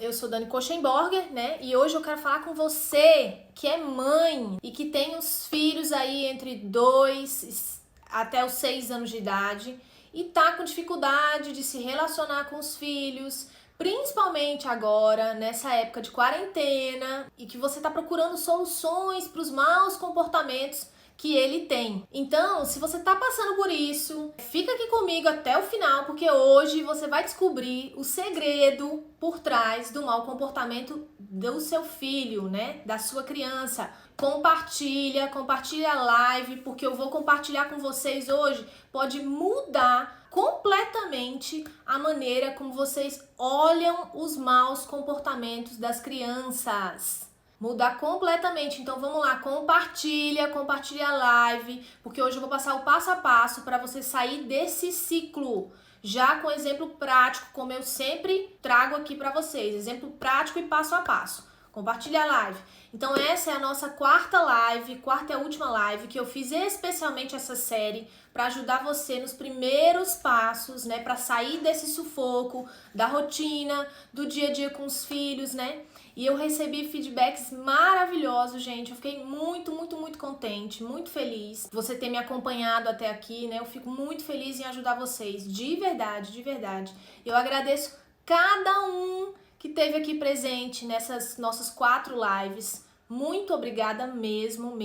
eu sou Dani Koschenborger, né? E hoje eu quero falar com você que é mãe e que tem os filhos aí entre 2 até os 6 anos de idade e tá com dificuldade de se relacionar com os filhos, principalmente agora, nessa época de quarentena, e que você tá procurando soluções para os maus comportamentos que ele tem. Então, se você tá passando por isso, fica aqui comigo até o final, porque hoje você vai descobrir o segredo por trás do mau comportamento do seu filho, né? Da sua criança. Compartilha a live, porque eu vou compartilhar com vocês hoje. Pode mudar completamente a maneira como vocês olham os maus comportamentos das crianças. Mudar completamente. Então vamos lá, compartilha a live, porque hoje eu vou passar o passo a passo para você sair desse ciclo, já com exemplo prático, como eu sempre trago aqui para vocês, exemplo prático e passo a passo. Compartilha a live. Então essa é a nossa quarta e a última live que eu fiz especialmente essa série para ajudar você nos primeiros passos, né, para sair desse sufoco, da rotina, do dia a dia com os filhos, né? E eu recebi feedbacks maravilhosos, gente. Eu fiquei muito contente, muito feliz. Você ter me acompanhado até aqui, né? Eu fico muito feliz em ajudar vocês, de verdade, de verdade. Eu agradeço cada um que esteve aqui presente nessas nossas 4 lives. Muito obrigada mesmo.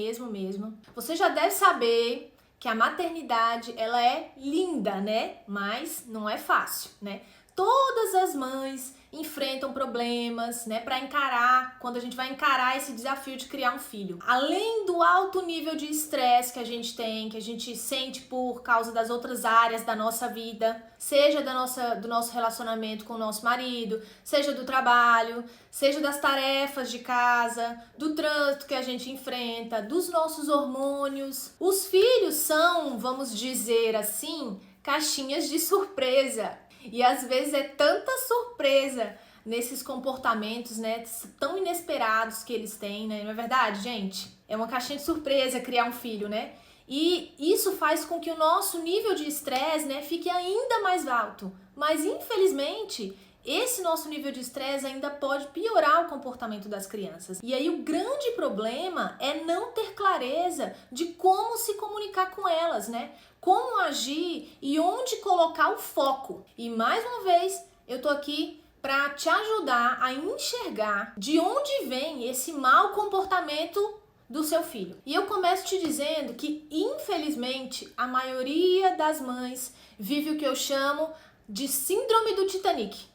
Você já deve saber que a maternidade, ela é linda, né? Mas não é fácil, né? Todas as mães enfrentam problemas, né, para encarar, quando a gente vai encarar esse desafio de criar um filho. Além do alto nível de estresse que a gente tem, que a gente sente por causa das outras áreas da nossa vida, seja do nosso relacionamento com o nosso marido, seja do trabalho, seja das tarefas de casa, do trânsito que a gente enfrenta, dos nossos hormônios. Os filhos são, vamos dizer assim, caixinhas de surpresa. E às vezes é tanta surpresa nesses comportamentos, né, tão inesperados que eles têm, né? Não é verdade, gente? É uma caixinha de surpresa criar um filho, né? E isso faz com que o nosso nível de estresse, né, fique ainda mais alto. Mas infelizmente, esse nosso nível de estresse ainda pode piorar o comportamento das crianças. E aí o grande problema é não ter clareza de como se comunicar com elas, né? Como agir e onde colocar o foco. E mais uma vez, eu tô aqui para te ajudar a enxergar de onde vem esse mau comportamento do seu filho. E eu começo te dizendo que, infelizmente, a maioria das mães vive o que eu chamo de síndrome do Titanic.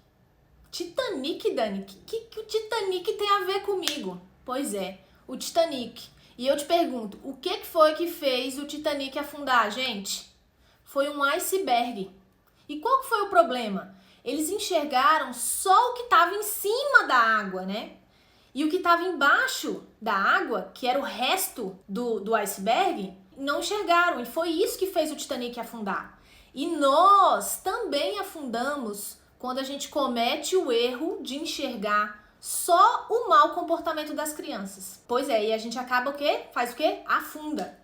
Titanic, Dani? O que o Titanic tem a ver comigo? Pois é, o Titanic. E eu te pergunto, o que foi que fez o Titanic afundar, gente? Foi um iceberg. E qual que foi o problema? Eles enxergaram só o que estava em cima da água, né? E o que estava embaixo da água, que era o resto do iceberg, não enxergaram. E foi isso que fez o Titanic afundar. E nós também afundamos quando a gente comete o erro de enxergar só o mau comportamento das crianças. Pois é, e a gente acaba o quê? Faz o quê? Afunda.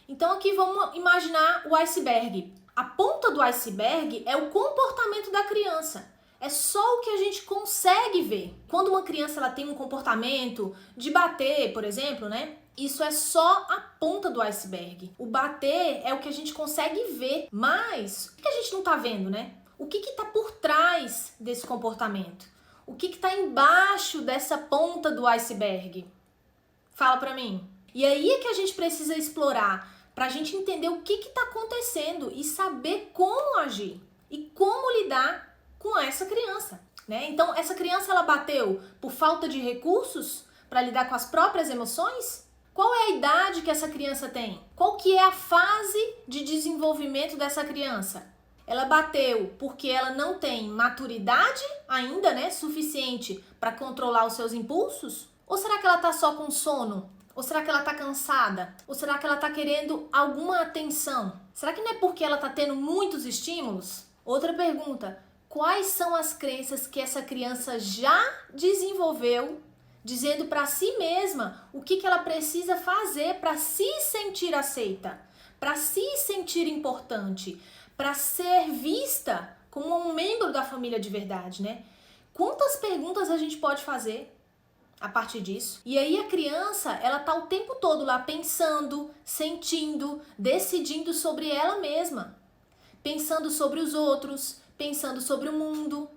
Então aqui vamos imaginar o iceberg. A ponta do iceberg é o comportamento da criança. É só o que a gente consegue ver. Quando uma criança ela tem um comportamento de bater, por exemplo, né? Isso é só a ponta do iceberg. O bater é o que a gente consegue ver. Mas o que a gente não tá vendo, né? O que tá por trás desse comportamento? O que está embaixo dessa ponta do iceberg? Fala pra mim. E aí é que a gente precisa explorar pra gente entender o que está acontecendo e saber como agir e como lidar com essa criança, né? Então, essa criança ela bateu por falta de recursos para lidar com as próprias emoções? Qual é a idade que essa criança tem? Qual que é a fase de desenvolvimento dessa criança? Ela bateu porque ela não tem maturidade ainda, né, suficiente para controlar os seus impulsos? Ou será que ela tá só com sono? Ou será que ela tá cansada? Ou será que ela tá querendo alguma atenção? Será que não é porque ela tá tendo muitos estímulos? Outra pergunta: quais são as crenças que essa criança já desenvolveu, dizendo para si mesma o que ela precisa fazer para se sentir aceita, para se sentir importante, para ser vista como um membro da família de verdade, né? Quantas perguntas a gente pode fazer a partir disso? E aí a criança, ela tá o tempo todo lá pensando, sentindo, decidindo sobre ela mesma, pensando sobre os outros, pensando sobre o mundo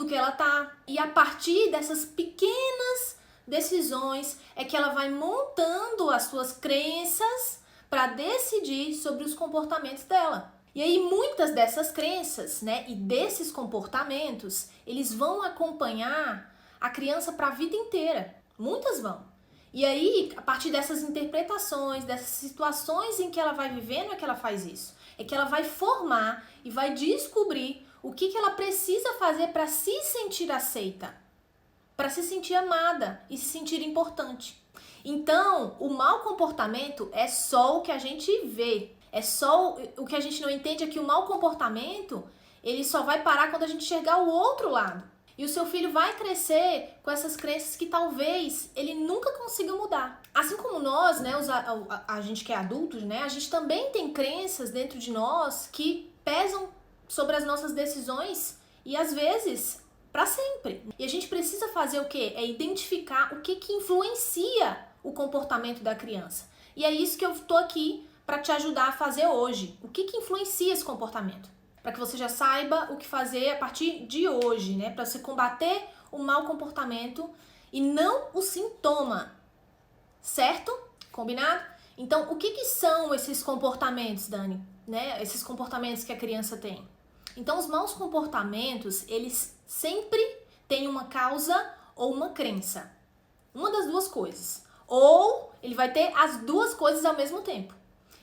que ela tá. E a partir dessas pequenas decisões é que ela vai montando as suas crenças para decidir sobre os comportamentos dela. E aí muitas dessas crenças, né, e desses comportamentos, eles vão acompanhar a criança para a vida inteira. Muitas vão. E aí, a partir dessas interpretações, dessas situações em que ela vai vivendo, é que ela faz isso. É que ela vai formar e vai descobrir o que ela precisa fazer para se sentir aceita, para se sentir amada e se sentir importante. Então, o mau comportamento é só o que a gente vê. É só o que a gente não entende é que o mau comportamento, ele só vai parar quando a gente enxergar o outro lado. E o seu filho vai crescer com essas crenças que talvez ele nunca consiga mudar. Assim como nós, né, a gente que é adultos, né, a gente também tem crenças dentro de nós que pesam sobre as nossas decisões e às vezes para sempre. E a gente precisa fazer o quê? É identificar o que influencia o comportamento da criança. E é isso que eu tô aqui para te ajudar a fazer hoje. O que influencia esse comportamento? Para que você já saiba o que fazer a partir de hoje, né? Para você combater o mau comportamento e não o sintoma, certo? Combinado? Então, o que são esses comportamentos, Dani? Né? Esses comportamentos que a criança tem. Então, os maus comportamentos, eles sempre têm uma causa ou uma crença. Uma das duas coisas. Ou ele vai ter as duas coisas ao mesmo tempo.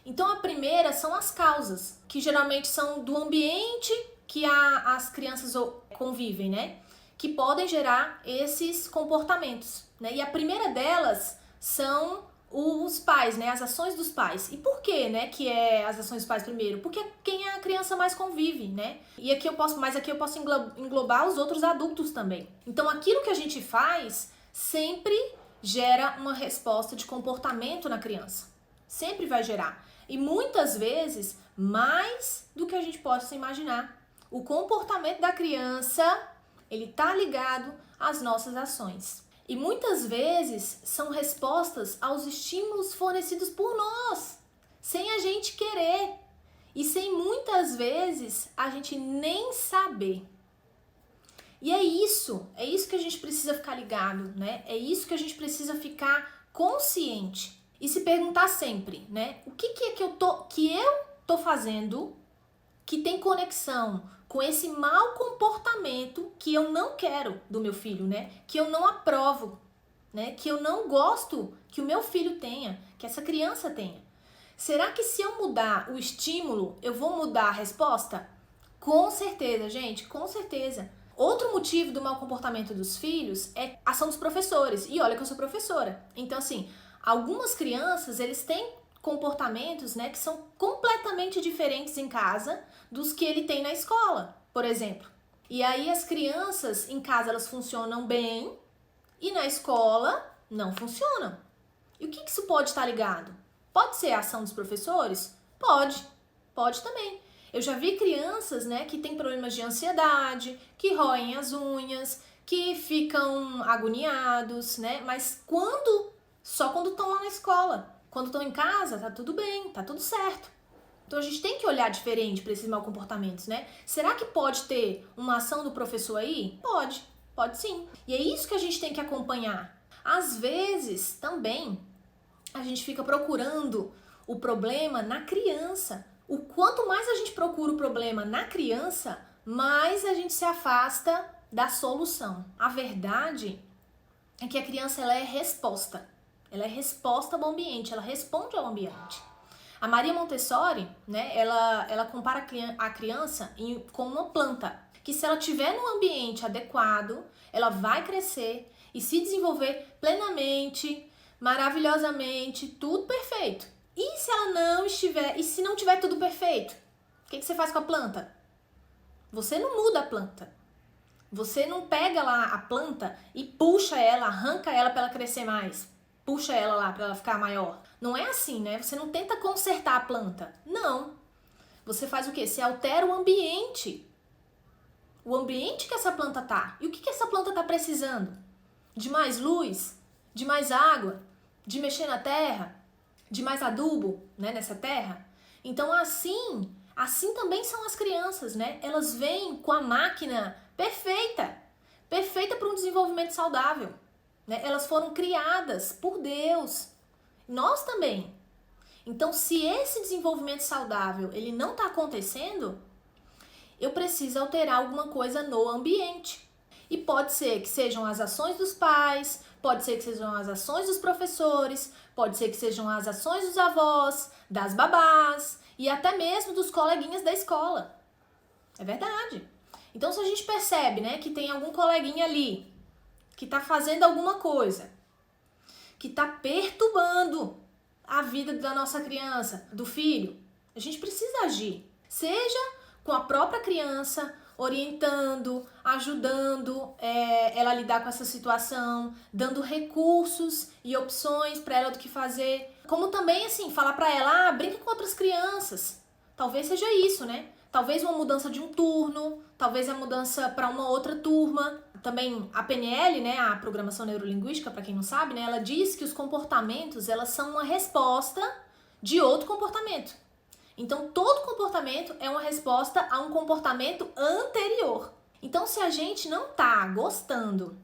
Então, a primeira são as causas, que geralmente são do ambiente que as crianças convivem, né? Que podem gerar esses comportamentos, né? E a primeira delas são os pais, né? As ações dos pais. E por que, né, que é as ações dos pais primeiro? Porque quem a criança mais convive, né? E aqui eu posso englobar os outros adultos também. Então, aquilo que a gente faz sempre gera uma resposta de comportamento na criança. Sempre vai gerar. E muitas vezes, mais do que a gente possa imaginar. O comportamento da criança, ele tá ligado às nossas ações. E muitas vezes são respostas aos estímulos fornecidos por nós, sem a gente querer. E sem muitas vezes a gente nem saber. E é isso que a gente precisa ficar ligado, né? É isso que a gente precisa ficar consciente. E se perguntar sempre, né? O que é que eu tô fazendo que tem conexão com esse mau comportamento que eu não quero do meu filho, né? Que eu não aprovo, né? Que eu não gosto que o meu filho tenha, que essa criança tenha. Será que se eu mudar o estímulo, eu vou mudar a resposta? Com certeza, gente, com certeza. Outro motivo do mau comportamento dos filhos é a ação dos professores. E olha que eu sou professora. Então, assim, algumas crianças, eles têm comportamentos, né, que são completamente diferentes em casa dos que ele tem na escola, por exemplo. E aí as crianças em casa, elas funcionam bem e na escola não funcionam. E o que isso pode estar ligado? Pode ser a ação dos professores? Pode também. Eu já vi crianças, né, que têm problemas de ansiedade, que roem as unhas, que ficam agoniados, né, mas só quando estão lá na escola. Quando estão em casa, tá tudo bem, tá tudo certo. Então a gente tem que olhar diferente para esses maus comportamentos, né? Será que pode ter uma ação do professor aí? Pode sim. E é isso que a gente tem que acompanhar. Às vezes, também, a gente fica procurando o problema na criança. O quanto mais a gente procura o problema na criança, mais a gente se afasta da solução. A verdade é que a criança, ela é resposta. Ela é resposta ao ambiente, ela responde ao ambiente. A Maria Montessori, né, ela compara a criança com uma planta, que se ela tiver num ambiente adequado, ela vai crescer e se desenvolver plenamente, maravilhosamente, tudo perfeito. E se ela não estiver, e se não tiver tudo perfeito, o que você faz com a planta? Você não muda a planta. Você não pega lá a planta e puxa ela, arranca ela para ela crescer mais. Puxa ela lá para ela ficar maior. Não é assim, né? Você não tenta consertar a planta. Não. Você faz o quê? Você altera o ambiente. o ambiente que essa planta tá. E o que essa planta tá precisando? De mais luz? De mais água? De mexer na terra? De mais adubo, né, nessa terra? Então assim também são as crianças, né? Elas vêm com a máquina perfeita para um desenvolvimento saudável, né? Elas foram criadas por Deus. Nós também. Então, se esse desenvolvimento saudável ele não está acontecendo, eu preciso alterar alguma coisa no ambiente. E pode ser que sejam as ações dos pais, pode ser que sejam as ações dos professores, pode ser que sejam as ações dos avós, das babás e até mesmo dos coleguinhas da escola. É verdade. Então, se a gente percebe, né, que tem algum coleguinha ali que está fazendo alguma coisa, que está perturbando a vida da nossa criança, do filho, a gente precisa agir. Seja com a própria criança, orientando, ajudando ela a lidar com essa situação, dando recursos e opções para ela do que fazer. Como também, assim, falar para ela, brinca com outras crianças. Talvez seja isso, né? Talvez uma mudança de um turno, talvez a mudança para uma outra turma. Também a PNL, né, a programação neurolinguística, para quem não sabe, né, ela diz que os comportamentos, elas são uma resposta de outro comportamento. Então, todo comportamento é uma resposta a um comportamento anterior. Então, se a gente não tá gostando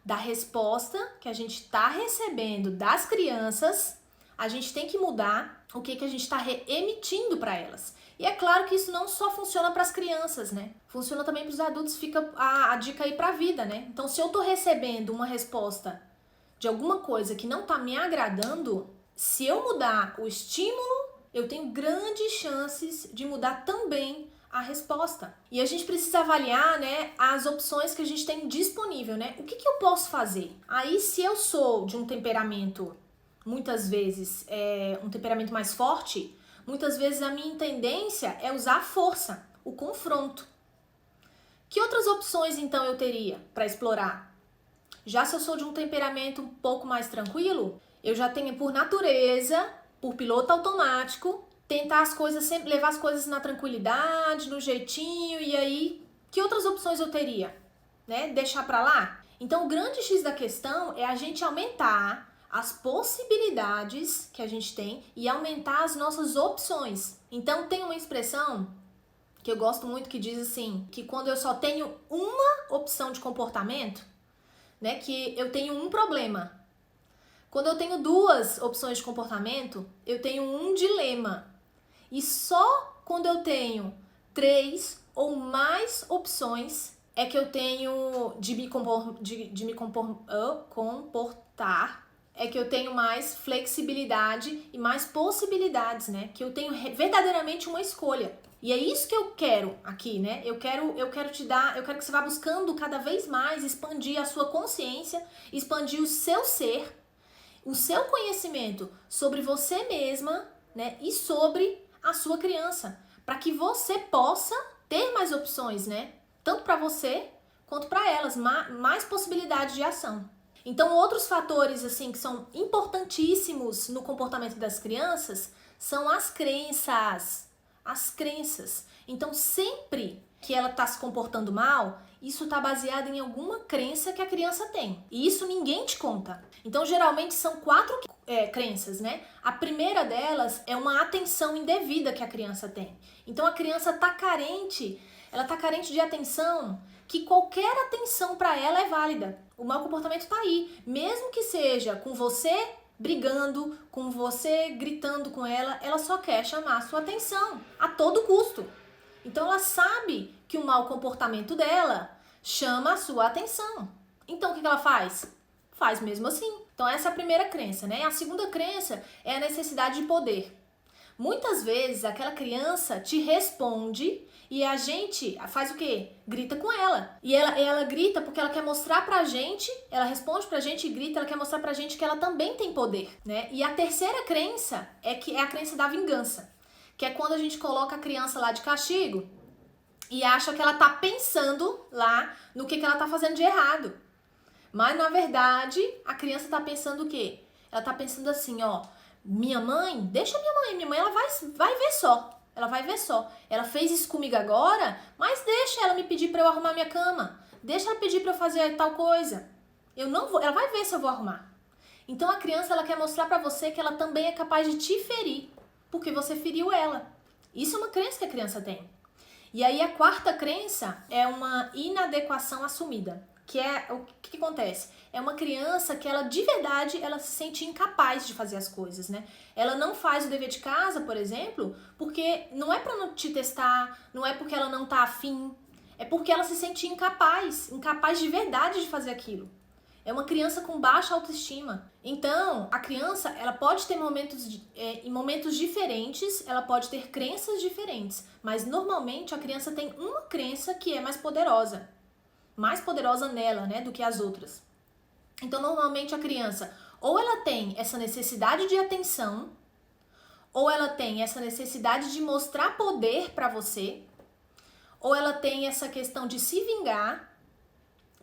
da resposta que a gente tá recebendo das crianças, a gente tem que mudar o que a gente está emitindo para elas. E é claro que isso não só funciona para as crianças, né? Funciona também para os adultos, fica a dica aí para a vida, né? Então, se eu tô recebendo uma resposta de alguma coisa que não tá me agradando, se eu mudar o estímulo, eu tenho grandes chances de mudar também a resposta. E a gente precisa avaliar, né, as opções que a gente tem disponível, né? O que eu posso fazer? Aí, se eu sou de um temperamento, muitas vezes, um temperamento mais forte, muitas vezes a minha tendência é usar a força, o confronto. Que outras opções, então, eu teria para explorar? Já se eu sou de um temperamento um pouco mais tranquilo, eu já tenho, por natureza, por piloto automático, tentar as coisas sempre, levar as coisas na tranquilidade, no jeitinho, e aí, que outras opções eu teria? Né? Deixar para lá? Então, o grande X da questão é a gente aumentar as possibilidades que a gente tem e aumentar as nossas opções. Então, tem uma expressão que eu gosto muito que diz assim, que quando eu só tenho uma opção de comportamento, né, que eu tenho um problema. Quando eu tenho duas opções de comportamento, eu tenho um dilema. E só quando eu tenho 3 ou mais opções é que eu tenho de me comportar, é que eu tenho mais flexibilidade e mais possibilidades, né? Que eu tenho verdadeiramente uma escolha. E é isso que eu quero aqui, né? Eu quero te dar, eu quero que você vá buscando cada vez mais expandir a sua consciência, expandir o seu ser, o seu conhecimento sobre você mesma, né? E sobre a sua criança, para que você possa ter mais opções, né? Tanto para você quanto para elas, mais possibilidades de ação. Então, outros fatores assim que são importantíssimos no comportamento das crianças são as crenças. As crenças. Então, sempre que ela está se comportando mal, isso está baseado em alguma crença que a criança tem. E isso ninguém te conta. Então, geralmente são 4 crenças, né? A primeira delas é uma atenção indevida que a criança tem. Então, a criança está carente, ela está carente de atenção, que qualquer atenção para ela é válida. O mau comportamento está aí. Mesmo que seja com você brigando, com você gritando com ela só quer chamar a sua atenção a todo custo. Então ela sabe que o mau comportamento dela chama a sua atenção. Então o que ela faz? Faz mesmo assim. Então essa é a primeira crença, né? A segunda crença é a necessidade de poder. Muitas vezes aquela criança te responde e a gente faz o quê? Grita com ela. E ela grita porque ela quer mostrar pra gente, ela responde pra gente e grita, ela quer mostrar pra gente que ela também tem poder, né? E a terceira crença é a crença da vingança, que é quando a gente coloca a criança lá de castigo e acha que ela tá pensando lá no que ela tá fazendo de errado. Mas, na verdade, a criança tá pensando o quê? Ela tá pensando assim, ó, minha mãe, deixa minha mãe ela vai ver só. Ela vai ver só. Ela fez isso comigo agora, mas deixa ela me pedir pra eu arrumar minha cama. Deixa ela pedir pra eu fazer tal coisa. Eu não vou, ela vai ver se eu vou arrumar. Então a criança, ela quer mostrar pra você que ela também é capaz de te ferir, porque você feriu ela. Isso é uma crença que a criança tem. E aí a quarta crença é uma inadequação assumida, que é o que acontece? É uma criança que ela de verdade ela se sente incapaz de fazer as coisas, né? Ela não faz o dever de casa, por exemplo, porque não é pra não te testar, não é porque ela não tá afim, é porque ela se sente incapaz de verdade de fazer aquilo. É uma criança com baixa autoestima. Então, a criança, ela pode ter em momentos diferentes, ela pode ter crenças diferentes, mas normalmente a criança tem uma crença que é mais poderosa nela, né, do que as outras. Então, normalmente a criança, ou ela tem essa necessidade de atenção, ou ela tem essa necessidade de mostrar poder pra você, ou ela tem essa questão de se vingar,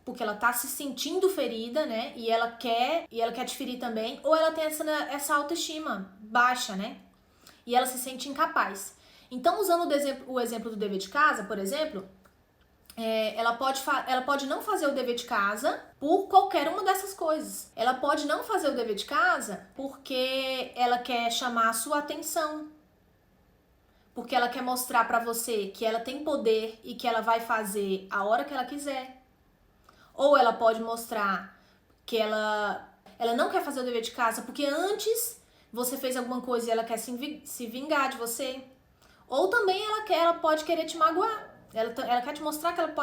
porque ela tá se sentindo ferida, né? E ela quer te ferir também, ou ela tem essa autoestima baixa, né? E ela se sente incapaz. Então, usando o exemplo do dever de casa, por exemplo, ela pode não fazer o dever de casa por qualquer uma dessas coisas. Ela pode não fazer o dever de casa porque ela quer chamar a sua atenção, porque ela quer mostrar pra você que ela tem poder e que ela vai fazer a hora que ela quiser. Ou ela pode mostrar que ela não quer fazer o dever de casa porque antes você fez alguma coisa e ela quer se vingar de você. Ou também ela pode querer te magoar. Ela quer te mostrar que ela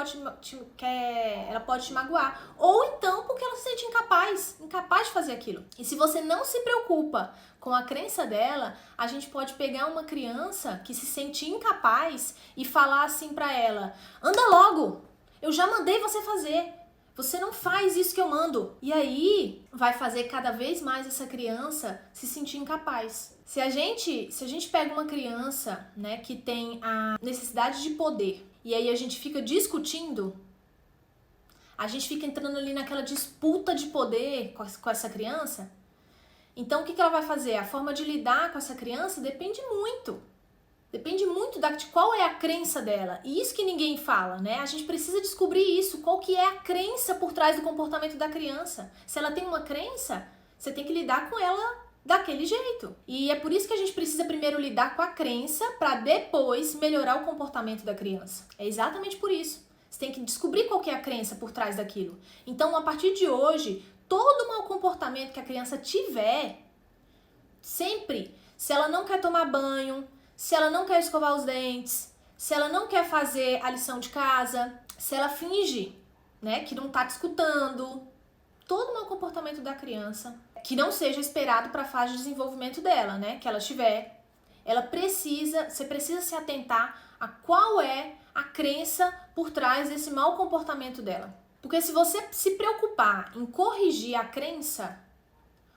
pode te magoar. Ou então porque ela se sente incapaz de fazer aquilo. E se você não se preocupa com a crença dela, a gente pode pegar uma criança que se sente incapaz e falar assim pra ela: anda logo, eu já mandei você fazer. Você não faz isso que eu mando. E aí vai fazer cada vez mais essa criança se sentir incapaz. Se a gente pega uma criança, né, que tem a necessidade de poder, e aí a gente fica discutindo, a gente fica entrando ali naquela disputa de poder com essa criança, então o que ela vai fazer? A forma de lidar com essa criança depende muito. Depende muito de qual é a crença dela. E isso que ninguém fala, né? A gente precisa descobrir isso. Qual que é a crença por trás do comportamento da criança. Se ela tem uma crença, você tem que lidar com ela daquele jeito. E é por isso que a gente precisa primeiro lidar com a crença para depois melhorar o comportamento da criança. É exatamente por isso. Você tem que descobrir qual que é a crença por trás daquilo. Então, a partir de hoje, todo mau comportamento que a criança tiver, sempre, se ela não quer tomar banho, se ela não quer escovar os dentes, se ela não quer fazer a lição de casa, se ela finge, né, que não tá te escutando, todo o mau comportamento da criança, que não seja esperado para a fase de desenvolvimento dela, né, que ela tiver, você precisa se atentar a qual é a crença por trás desse mau comportamento dela. Porque se você se preocupar em corrigir a crença,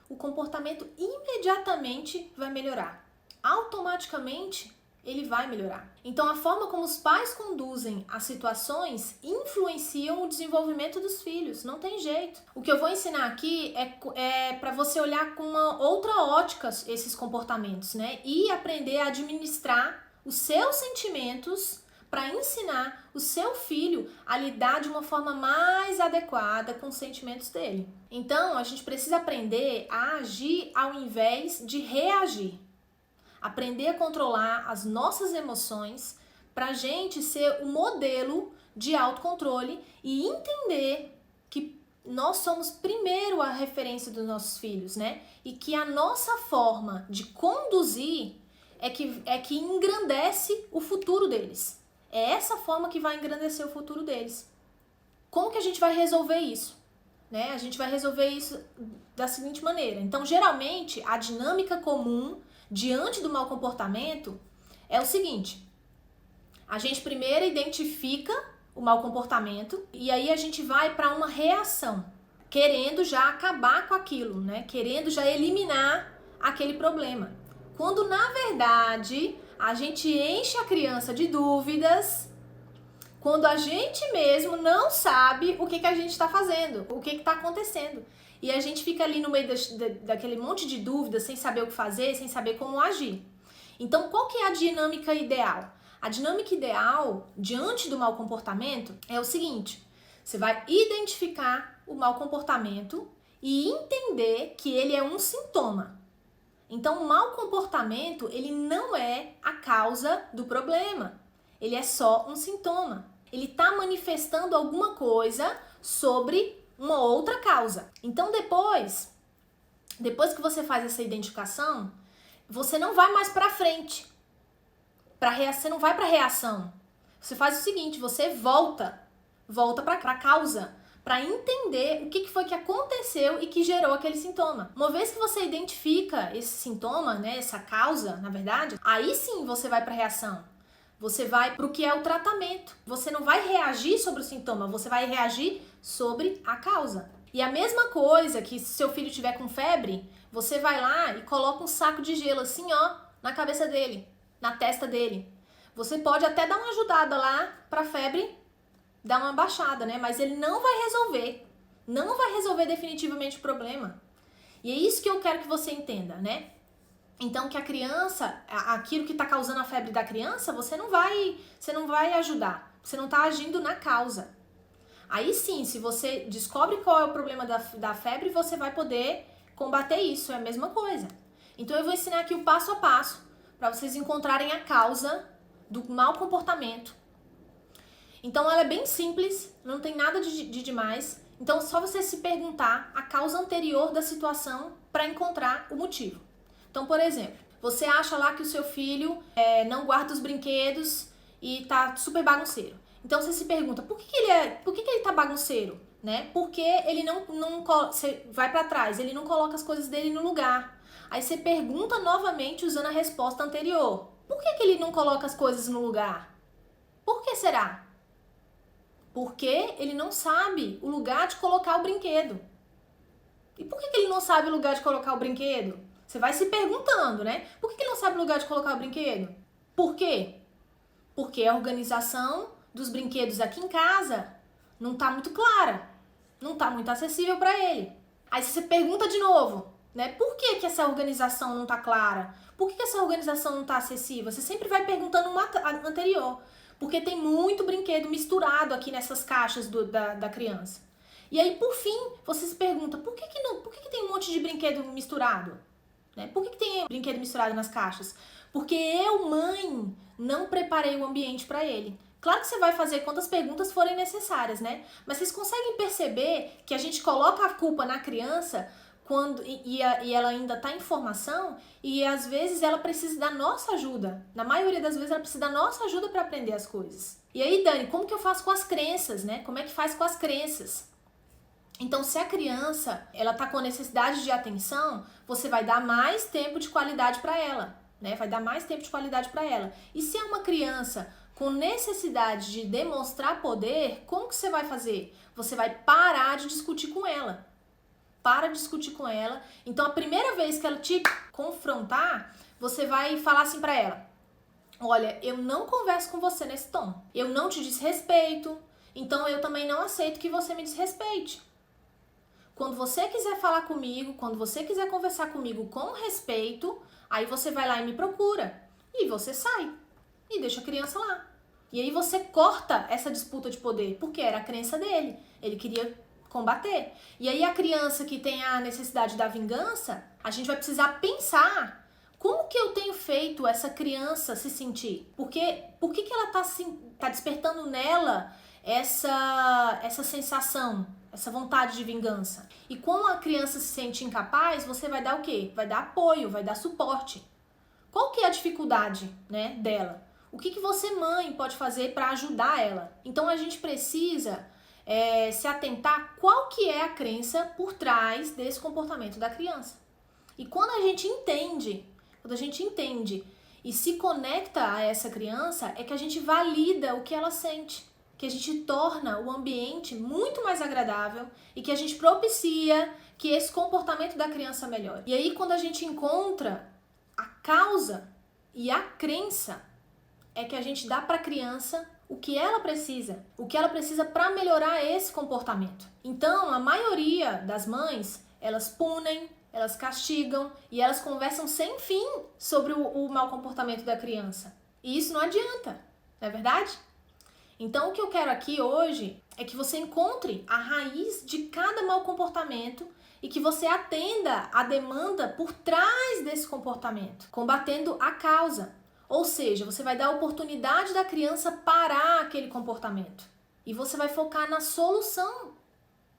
o comportamento imediatamente vai melhorar. Automaticamente ele vai melhorar. Então a forma como os pais conduzem as situações influenciam o desenvolvimento dos filhos, não tem jeito. O que eu vou ensinar aqui é para você olhar com uma outra ótica esses comportamentos, né? E aprender a administrar os seus sentimentos para ensinar o seu filho a lidar de uma forma mais adequada com os sentimentos dele. Então a gente precisa aprender a agir ao invés de reagir. Aprender a controlar as nossas emoções pra gente ser o modelo de autocontrole e entender que nós somos primeiro a referência dos nossos filhos, né? E que a nossa forma de conduzir é que engrandece o futuro deles. É essa forma que vai engrandecer o futuro deles. Como que a gente vai resolver isso? Né? A gente vai resolver isso da seguinte maneira. Então, geralmente, a dinâmica comum diante do mau comportamento é o seguinte: a gente primeiro identifica o mau comportamento e aí a gente vai para uma reação, querendo já acabar com aquilo, né? Querendo já eliminar aquele problema. Quando na verdade a gente enche a criança de dúvidas, quando a gente mesmo não sabe o que a gente está fazendo, o que está acontecendo. E a gente fica ali no meio daquele monte de dúvidas, sem saber o que fazer, sem saber como agir. Então, qual que é a dinâmica ideal? A dinâmica ideal, diante do mau comportamento, é o seguinte: você vai identificar o mau comportamento e entender que ele é um sintoma. Então, o mau comportamento, ele não é a causa do problema. Ele é só um sintoma. Ele está manifestando alguma coisa sobre uma outra causa. Então, depois que você faz essa identificação, você não vai mais para frente. Você não vai para reação. Você faz o seguinte, você volta para a causa, para entender o que foi que aconteceu e que gerou aquele sintoma. Uma vez que você identifica esse sintoma, né, essa causa, na verdade, aí sim você vai para a reação. Você vai para o que é o tratamento. Você não vai reagir sobre o sintoma, você vai reagir sobre a causa. E a mesma coisa que se seu filho tiver com febre, você vai lá e coloca um saco de gelo assim, ó, na cabeça dele, na testa dele. Você pode até dar uma ajudada lá para a febre dar uma baixada, né? Mas ele não vai resolver definitivamente o problema. E é isso que eu quero que você entenda, né? Então, que a criança, aquilo que está causando a febre da criança, você não vai ajudar. Você não está agindo na causa. Aí sim, se você descobre qual é o problema da febre, você vai poder combater isso. É a mesma coisa. Então, eu vou ensinar aqui o passo a passo para vocês encontrarem a causa do mau comportamento. Então, ela é bem simples, não tem nada de demais. Então, só você se perguntar a causa anterior da situação para encontrar o motivo. Então, por exemplo, você acha lá que o seu filho não guarda os brinquedos e tá super bagunceiro. Então, você se pergunta, por que ele tá bagunceiro? Né? Porque ele você vai para trás, ele não coloca as coisas dele no lugar. Aí você pergunta novamente usando a resposta anterior. Por que ele não coloca as coisas no lugar? Por que será? Porque ele não sabe o lugar de colocar o brinquedo. E por que ele não sabe o lugar de colocar o brinquedo? Você vai se perguntando, né? Por que ele não sabe o lugar de colocar o brinquedo? Por quê? Porque a organização dos brinquedos aqui em casa não tá muito clara. Não tá muito acessível para ele. Aí você pergunta de novo, né? Por que essa organização não tá clara? Por que essa organização não tá acessível? Você sempre vai perguntando uma anterior. Porque tem muito brinquedo misturado aqui nessas caixas da criança. E aí, por fim, você se pergunta, por que tem um monte de brinquedo misturado? Né? Por que tem brinquedo misturado nas caixas? Porque eu, mãe, não preparei o ambiente para ele. Claro que você vai fazer quantas perguntas forem necessárias, né? Mas vocês conseguem perceber que a gente coloca a culpa na criança e ela ainda está em formação e às vezes ela precisa da nossa ajuda. Na maioria das vezes ela precisa da nossa ajuda para aprender as coisas. E aí, Dani, como que eu faço com as crenças, né? Como é que faz com as crenças? Então, se a criança ela tá com necessidade de atenção, você vai dar mais tempo de qualidade para ela, né? Vai dar mais tempo de qualidade para ela. E se é uma criança com necessidade de demonstrar poder, como que você vai fazer? Você vai parar de discutir com ela. Para de discutir com ela. Então, a primeira vez que ela te confrontar, você vai falar assim para ela: olha, eu não converso com você nesse tom. Eu não te desrespeito, então eu também não aceito que você me desrespeite. Quando você quiser falar comigo, quando você quiser conversar comigo com respeito, aí você vai lá e me procura. E você sai. E deixa a criança lá. E aí você corta essa disputa de poder, porque era a crença dele. Ele queria combater. E aí a criança que tem a necessidade da vingança, a gente vai precisar pensar como que eu tenho feito essa criança se sentir? Por que ela tá despertando nela essa sensação, essa vontade de vingança? E quando a criança se sente incapaz, você vai dar o quê? Vai dar apoio, vai dar suporte. Qual que é a dificuldade, né, dela? O que você, mãe, pode fazer para ajudar ela? Então a gente precisa se atentar qual que é a crença por trás desse comportamento da criança. E quando a gente entende e se conecta a essa criança, é que a gente valida o que ela sente, que a gente torna o ambiente muito mais agradável e que a gente propicia que esse comportamento da criança melhore. E aí, quando a gente encontra a causa e a crença, é que a gente dá para a criança o que ela precisa para melhorar esse comportamento. Então, a maioria das mães, elas punem, elas castigam e elas conversam sem fim sobre o mau comportamento da criança. E isso não adianta, não é verdade? Então, o que eu quero aqui hoje é que você encontre a raiz de cada mau comportamento e que você atenda a demanda por trás desse comportamento, combatendo a causa. Ou seja, você vai dar a oportunidade da criança parar aquele comportamento. E você vai focar na solução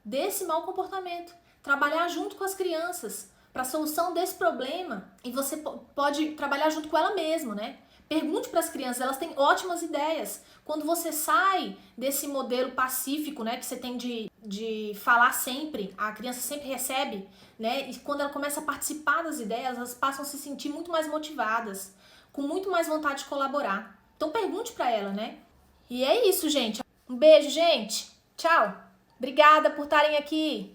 desse mau comportamento. Trabalhar junto com as crianças para a solução desse problema. E você pode trabalhar junto com ela mesma, né? Pergunte para as crianças, elas têm ótimas ideias. Quando você sai desse modelo pacífico, né, que você tem de falar sempre, a criança sempre recebe, né? E quando ela começa a participar das ideias, elas passam a se sentir muito mais motivadas, com muito mais vontade de colaborar. Então pergunte para ela, né? E é isso, gente. Um beijo, gente. Tchau. Obrigada por estarem aqui.